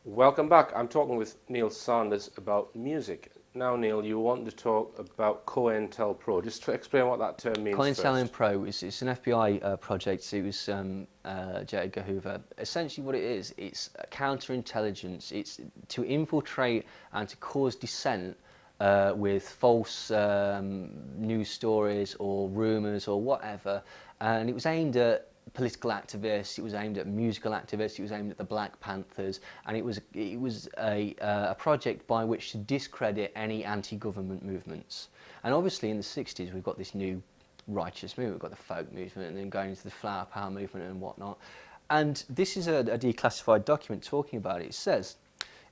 Welcome back. I'm talking with Neil Sanders about music. Now, Neil, you want to talk about COINTELPRO. Just to explain what that term means first. COINTELPRO it's an FBI project. It was J. Edgar Hoover. Essentially, what it is, it's counterintelligence. It's to infiltrate and to cause dissent with false news stories or rumours or whatever. And it was aimed at political activists, it was aimed at musical activists, it was aimed at the Black Panthers, and it was a project by which to discredit any anti-government movements. And obviously in the 60s we've got this new righteous movement, we've got the folk movement, and then going into the flower power movement and whatnot. And this is a declassified document talking about it. It says,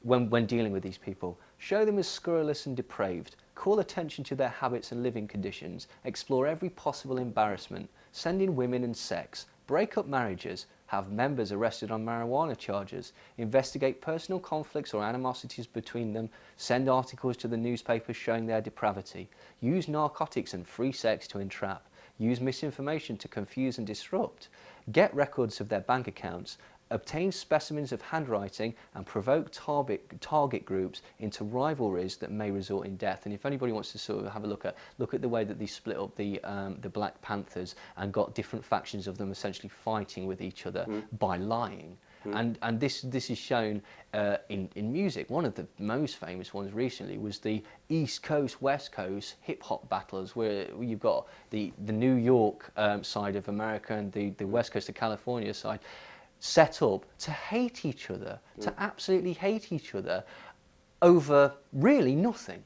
when dealing with these people, show them as scurrilous and depraved, call attention to their habits and living conditions, explore every possible embarrassment, send in women and sex, break up marriages, have members arrested on marijuana charges, investigate personal conflicts or animosities between them, send articles to the newspapers showing their depravity, use narcotics and free sex to entrap, use misinformation to confuse and disrupt, get records of their bank accounts, obtain specimens of handwriting and provoke target groups into rivalries that may result in death. And if anybody wants to sort of have a look at the way that they split up the Black Panthers and got different factions of them essentially fighting with each other by lying. And this is shown in music. One of the most famous ones recently was the East Coast West Coast hip hop battles, where you've got the New York side of America and the West Coast of California side set up to hate each other, to absolutely hate each other over really nothing.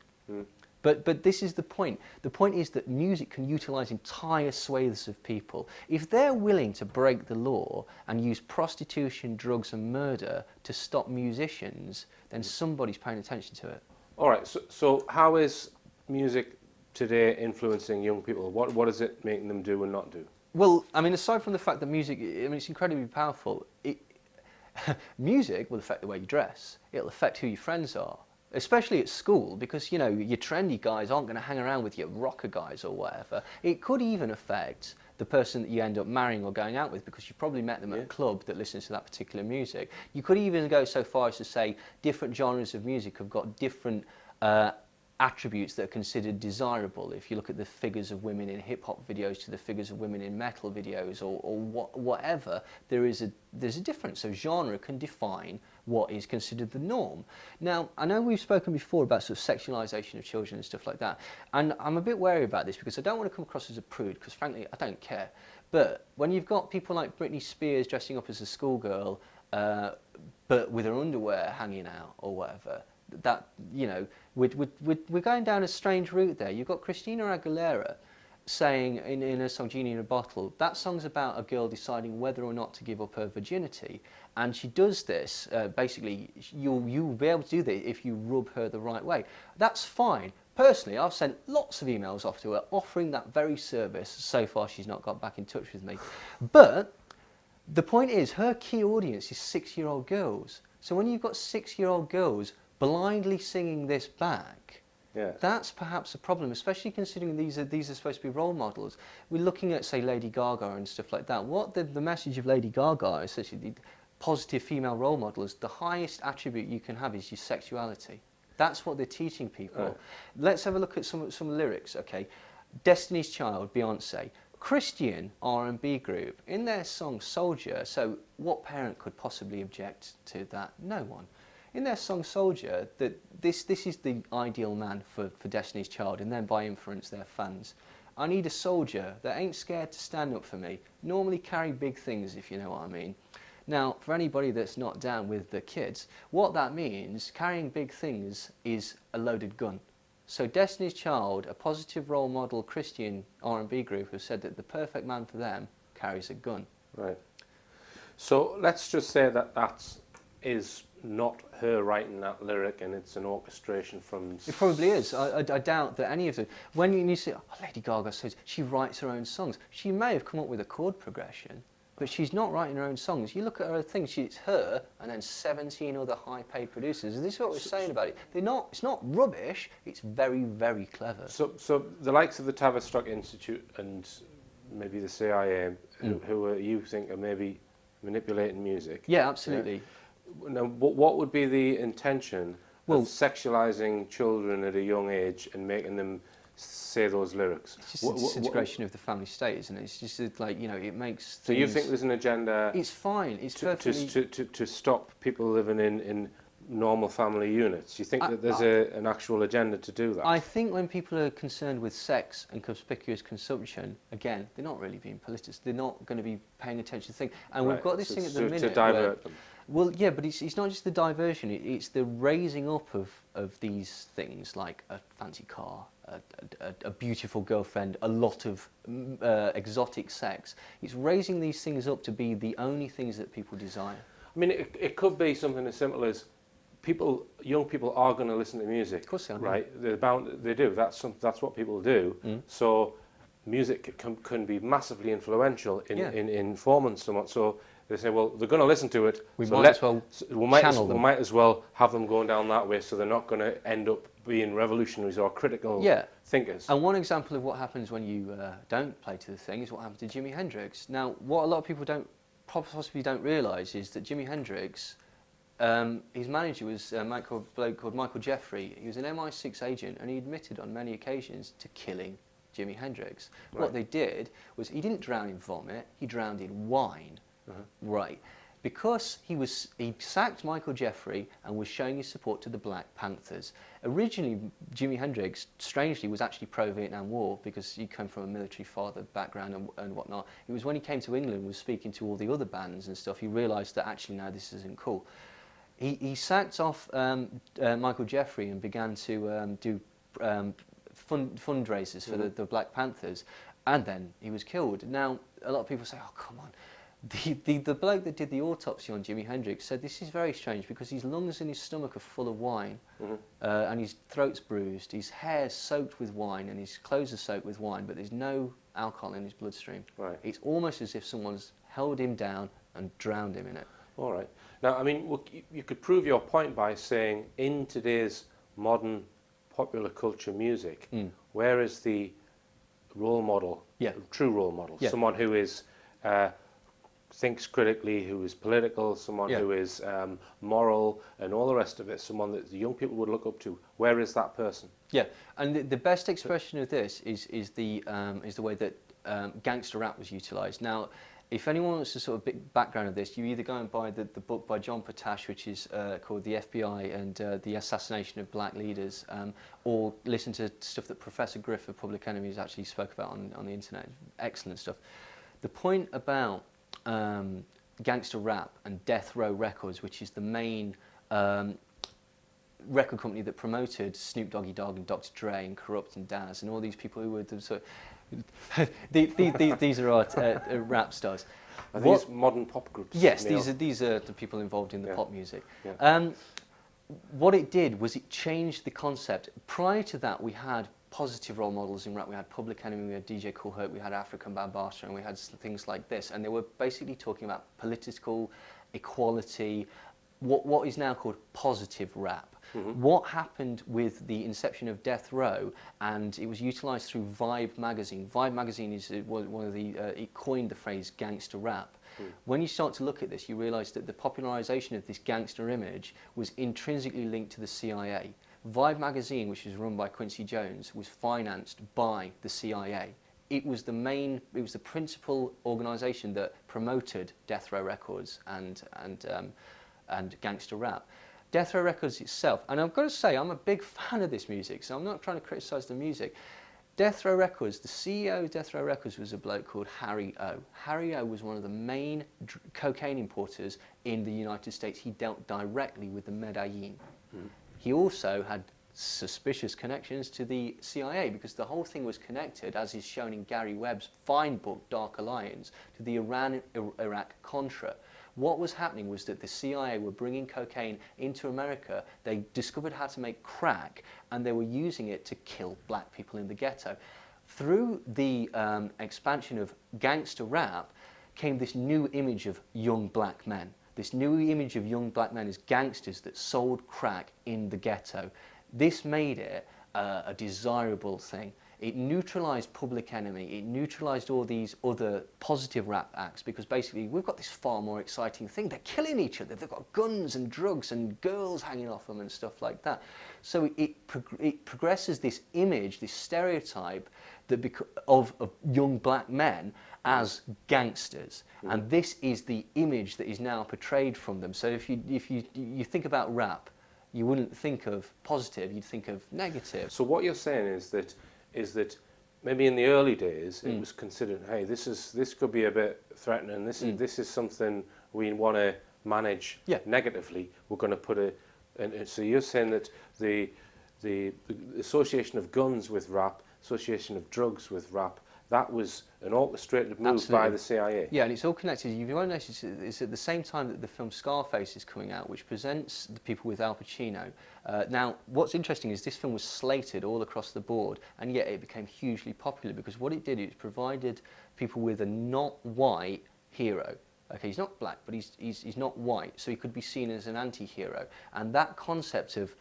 But this is the point. The point is that music can utilise entire swathes of people. If they're willing to break the law and use prostitution, drugs and murder to stop musicians, then somebody's paying attention to it. All right, so how is music today influencing young people? What is it making them do and not do? Well, I mean, aside from the fact that music, I mean, it's incredibly powerful. Music will affect the way you dress. It'll affect who your friends are, especially at school, because, you know, your trendy guys aren't going to hang around with your rocker guys or whatever. It could even affect the person that you end up marrying or going out with, because you've probably met them at a club that listens to that particular music. You could even go so far as to say different genres of music have got different attributes that are considered desirable. If you look at the figures of women in hip-hop videos to the figures of women in metal videos or whatever, there's a difference. So genre can define what is considered the norm. Now, I know we've spoken before about sort of sexualization of children and stuff like that, and I'm a bit wary about this because I don't want to come across as a prude, because frankly I don't care. But when you've got people like Britney Spears dressing up as a schoolgirl but with her underwear hanging out or whatever, that, you know, we're going down a strange route there. You've got Christina Aguilera saying in her song Genie in a Bottle, that song's about a girl deciding whether or not to give up her virginity, and she does this, basically you'll be able to do that if you rub her the right way. That's fine. Personally, I've sent lots of emails off to her offering that very service. So far she's not got back in touch with me. But the point is, her key audience is 6-year-old girls. So when you've got 6-year-old girls blindly singing this back, that's perhaps a problem, especially considering these are supposed to be role models. We're looking at, say, Lady Gaga and stuff like that. What the message of Lady Gaga is essentially the positive female role model is the highest attribute you can have is your sexuality. That's what they're teaching people. Right. Let's have a look at some lyrics, okay? Destiny's Child, Beyonce. Christian R&B group, in their song Soldier, so what parent could possibly object to that? No one. In their song Soldier, that this is the ideal man for Destiny's Child, and then by inference their fans. I need a soldier that ain't scared to stand up for me, normally carry big things, if you know what I mean. Now, for anybody that's not down with the kids, what that means, carrying big things, is a loaded gun. So Destiny's Child, a positive role model Christian R&B group, have said that the perfect man for them carries a gun. Right. So let's just say that is not her writing that lyric, and it's an orchestration from... It probably is. I doubt that any of them... When you say, oh, Lady Gaga says she writes her own songs, she may have come up with a chord progression, but she's not writing her own songs. You look at her things, it's her and then 17 other high-paid producers. And this is what we're saying about it. It's not rubbish, it's very, very clever. So the likes of the Tavistock Institute and maybe the CIA, who you think are maybe manipulating music... Yeah, absolutely. Now, what would be the intention Well, of sexualizing children at a young age and making them say those lyrics? it's just a disintegration of the family state, isn't it? It's just like, you know, it makes So you think there's an agenda it's fine, it's perfectly... to stop people living in normal family units? Do you think that there's an actual agenda to do that? I think when people are concerned with sex and conspicuous consumption, again, they're not really being politics. They're not going to be paying attention to things. And we've got this thing at the minute to divert them. Well, yeah, but it's not just the diversion, it's the raising up of these things like a fancy car, a beautiful girlfriend, a lot of exotic sex. It's raising these things up to be the only things that people desire. I mean, it could be something as simple as young people are going to listen to music. Of course they are. Right? They do. That's what people do. Mm. So music can be massively influential in informing someone. So they say, well, they're going to listen to it. We might as well have them going down that way, so they're not going to end up being revolutionaries or critical thinkers. And one example of what happens when you don't play to the thing is what happened to Jimi Hendrix. Now, what a lot of people possibly don't realise is that Jimi Hendrix, his manager was a bloke called Michael Jeffrey. He was an MI6 agent, and he admitted on many occasions to killing Jimi Hendrix. Right. What they did was he didn't drown in vomit; he drowned in wine. Right, because he sacked Michael Jeffrey and was showing his support to the Black Panthers. Originally, Jimi Hendrix, strangely, was actually pro-Vietnam War because he came from a military father background and whatnot. It was when he came to England and was speaking to all the other bands and stuff, he realised that actually, no, this isn't cool. He sacked off Michael Jeffrey and began to do fundraisers for the Black Panthers, and then he was killed. Now, a lot of people say, oh, come on. The bloke that did the autopsy on Jimi Hendrix said this is very strange because his lungs and his stomach are full of wine, and his throat's bruised, his hair's soaked with wine, and his clothes are soaked with wine, but there's no alcohol in his bloodstream. Right. It's almost as if someone's held him down and drowned him in it. All right. Now, I mean, you could prove your point by saying in today's modern popular culture music, where is the role model, true role model, someone who is... thinks critically, who is political, someone who is moral, and all the rest of it, someone that the young people would look up to. Where is that person? Yeah, and the best expression of this is the way that gangster rap was utilised. Now, if anyone wants a sort of big background of this, you either go and buy the book by John Potash, which is called The FBI and the Assassination of Black Leaders, or listen to stuff that Professor Griff of Public Enemies actually spoke about on the internet. Excellent stuff. The point about gangster rap and Death Row Records, which is the main record company that promoted Snoop Doggy Dogg and Dr. Dre and Corrupt and Daz and all these people who were these are our rap stars. Are these modern pop groups? Yes, these are the people involved in the pop music. Yeah. What it did was it changed the concept. Prior to that, we had positive role models in rap. We had Public Enemy, we had DJ Kool Herc, we had African Bambaataa, and we had things like this. And they were basically talking about political equality, what is now called positive rap. What happened with the inception of Death Row, and it was utilised through Vibe magazine. Vibe magazine is one of the, it coined the phrase gangster rap. When you start to look at this, you realise that the popularisation of this gangster image was intrinsically linked to the CIA. Vibe magazine, which was run by Quincy Jones, was financed by the CIA. It was the principal organisation that promoted Death Row Records and gangster rap. Death Row Records itself, and I've got to say, I'm a big fan of this music, so I'm not trying to criticise the music. Death Row Records, the CEO of Death Row Records was a bloke called Harry O. Harry O was one of the main cocaine importers in the United States. He dealt directly with the Medellin. He also had suspicious connections to the CIA because the whole thing was connected, as is shown in Gary Webb's fine book, Dark Alliance, to the Iran-Iraq Contra. What was happening was that the CIA were bringing cocaine into America. They discovered how to make crack, and they were using it to kill black people in the ghetto. Through the expansion of gangster rap came this new image of young black men. This new image of young black men as gangsters that sold crack in the ghetto. This made it a desirable thing. it neutralised Public Enemy, it neutralised all these other positive rap acts, because basically we've got this far more exciting thing. They're killing each other, they've got guns and drugs and girls hanging off them and stuff like that. So it progresses this image, this stereotype that of young black men as gangsters, and this is the image that is now portrayed from them. So if you think about rap, you wouldn't think of positive, you'd think of negative. So what you're saying is that maybe in the early days it was considered, hey, this could be a bit threatening. This is something we want to manage negatively. We're going to put a, and so you're saying that the association of guns with rap, association of drugs with rap, that was an orchestrated move by the CIA. Yeah, and it's all connected. You won't notice it's at the same time that the film Scarface is coming out, which presents the people with Al Pacino. Now, what's interesting is this film was slated all across the board, and yet it became hugely popular because what it did, it provided people with a not white hero. Okay, he's not black, but he's not white, so he could be seen as an anti-hero. And that concept of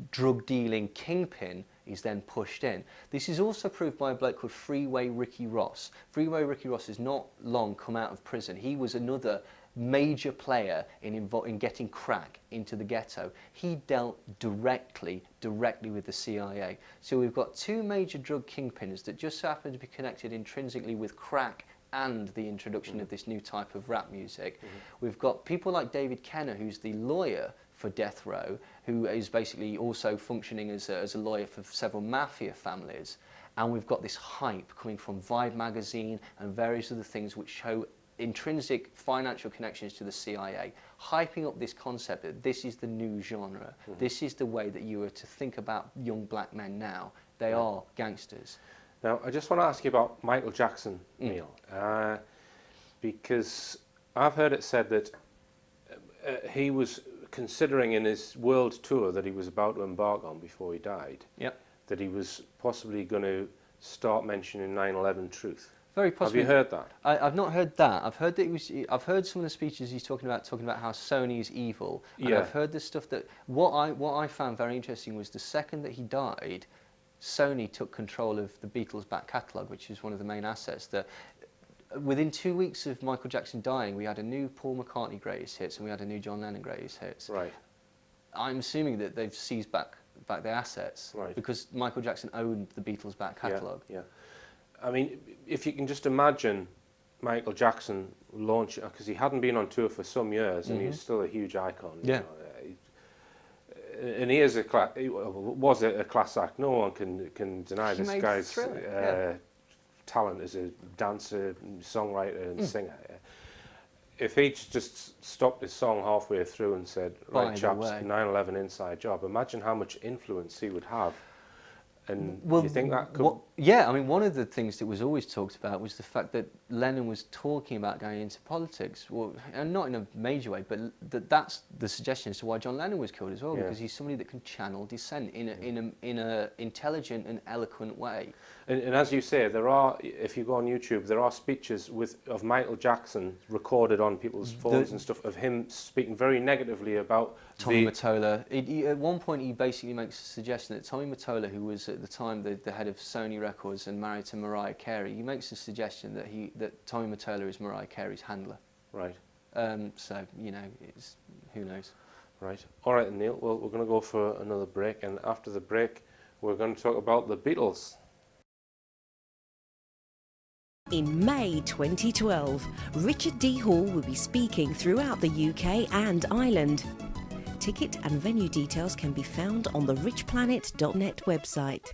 drug dealing kingpin is then pushed in. This is also proved by a bloke called Freeway Ricky Ross. Freeway Ricky Ross has not long come out of prison. He was another major player in getting crack into the ghetto. He dealt directly with the CIA. So we've got two major drug kingpins that just happen to be connected intrinsically with crack and the introduction of this new type of rap music. We've got people like David Kenner, who's the lawyer for Death Row, who is basically also functioning as a lawyer for several mafia families. And we've got this hype coming from Vibe magazine and various other things which show intrinsic financial connections to the CIA, hyping up this concept that this is the new genre. This is the way that you are to think about young black men now. They are gangsters. Now, I just want to ask you about Michael Jackson, Neil, because I've heard it said that he was considering in his world tour that he was about to embark on before he died, that he was possibly going to start mentioning 9/11 truth. Very possibly. Have you heard that? I've not heard that. I've heard that I've heard some of the speeches he's talking about how Sony is evil, and I've heard the stuff that what I found very interesting was the second that he died, Sony took control of the Beatles' back catalogue, which is one of the main assets. That within 2 weeks of Michael Jackson dying, we had a new Paul McCartney greatest hits and we had a new John Lennon greatest hits. Right. I'm assuming that they've seized back their assets, because Michael Jackson owned the Beatles' back catalogue. Yeah. I mean, if you can just imagine Michael Jackson launch, because he hadn't been on tour for some years, and he's still a huge icon. Yeah. You know, and he is was a class act. No one can deny this guy's talent as a dancer, songwriter, and singer. If he just stopped his song halfway through and said, "Right, chaps, 9/11 inside job," imagine how much influence he would have. And do you think that could... Yeah, I mean, one of the things that was always talked about was the fact that Lennon was talking about going into politics, well, and not in a major way, but that's the suggestion as to why John Lennon was killed as well, because he's somebody that can channel dissent in a intelligent and eloquent way. And as you say, there are, if you go on YouTube, there are speeches of Michael Jackson recorded on people's phones and stuff of him speaking very negatively about Tommy Mottola. At one point, he basically makes a suggestion that Tommy Mottola, who was at the time the head of Sony Records and married to Mariah Carey, he makes a suggestion that Tommy Mottola is Mariah Carey's handler. Right. So, you know, who knows. Right. All right, Neil. Well, we're going to go for another break, and after the break, we're going to talk about the Beatles. In May 2012, Richard D. Hall will be speaking throughout the UK and Ireland. Ticket and venue details can be found on the richplanet.net website.